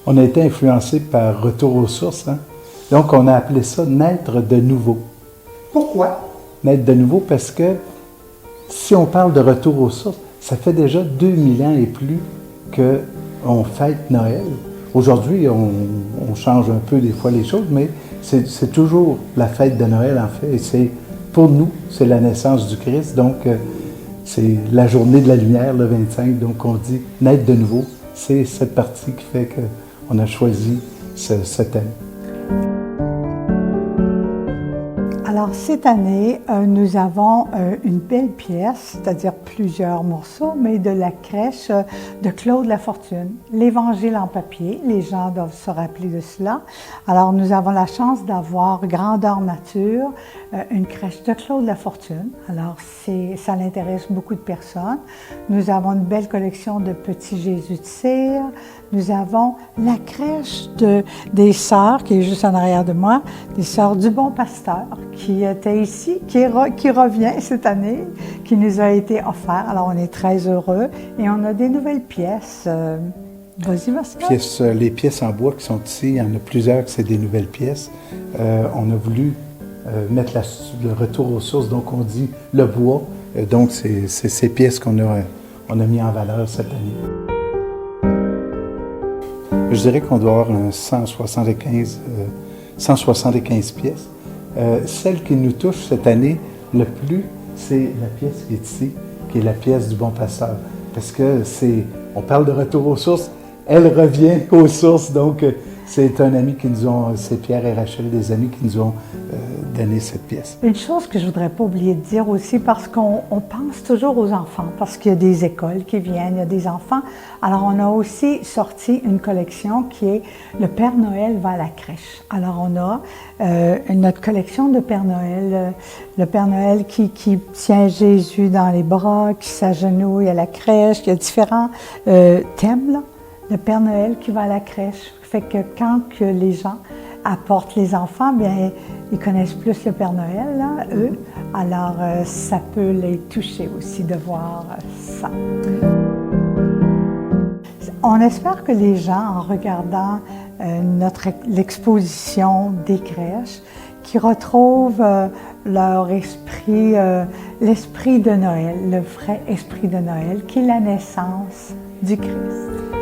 On a été influencé par Retour aux sources, hein? Donc on a appelé ça « naître de nouveau ». Pourquoi? Naître de nouveau parce que si on parle de retour aux sources, ça fait déjà 2000 ans et plus qu'on fête Noël. Aujourd'hui, on change un peu des fois les choses, mais c'est toujours la fête de Noël en fait. Et c'est, pour nous, c'est la naissance du Christ. Donc, c'est la journée de la lumière, le 25. Donc, on dit naître de nouveau. C'est cette partie qui fait qu'on a choisi ce thème. Alors, cette année, nous avons une belle pièce, c'est-à-dire plusieurs morceaux, mais de la crèche de Claude Lafortune. L'Évangile en papier, les gens doivent se rappeler de cela. Alors, nous avons la chance d'avoir grandeur nature, une crèche de Claude Lafortune. Alors, ça l'intéresse beaucoup de personnes. Nous avons une belle collection de petits Jésus de cire. Nous avons la crèche des sœurs, qui est juste en arrière de moi, des sœurs du Bon Pasteur, qui était ici, qui revient cette année, qui nous a été offert. Alors, on est très heureux. Et on a des nouvelles pièces. Vas-y, Pascal. Les pièces en bois qui sont ici, il y en a plusieurs qui c'est des nouvelles pièces. On a voulu mettre le retour aux sources, donc on dit le bois. Donc, c'est ces pièces qu'on a mis en valeur cette année. Je dirais qu'on doit avoir 175 pièces. Celle qui nous touche cette année le plus, c'est la pièce qui est ici, qui est la pièce du Bon Pasteur. Parce que on parle de retour aux sources, elle revient aux sources, donc c'est un ami qui nous ont, c'est Pierre et Rachel, des amis qui nous ont donné cette pièce. Une chose que je voudrais pas oublier de dire aussi, parce qu'on pense toujours aux enfants, parce qu'il y a des écoles qui viennent, il y a des enfants. Alors, on a aussi sorti une collection qui est « Le Père Noël va à la crèche ». Alors, on a notre collection de Père Noël, le Père Noël qui tient Jésus dans les bras, qui s'agenouille à la crèche, il y a différents thèmes, là. Le Père Noël qui va à la crèche, fait que quand que les gens apportent les enfants, bien, ils connaissent plus le Père Noël, là, eux. Alors, ça peut les toucher aussi de voir ça. On espère que les gens, en regardant l'exposition des crèches, qui retrouvent leur esprit, l'esprit de Noël, le vrai esprit de Noël, qui est la naissance du Christ.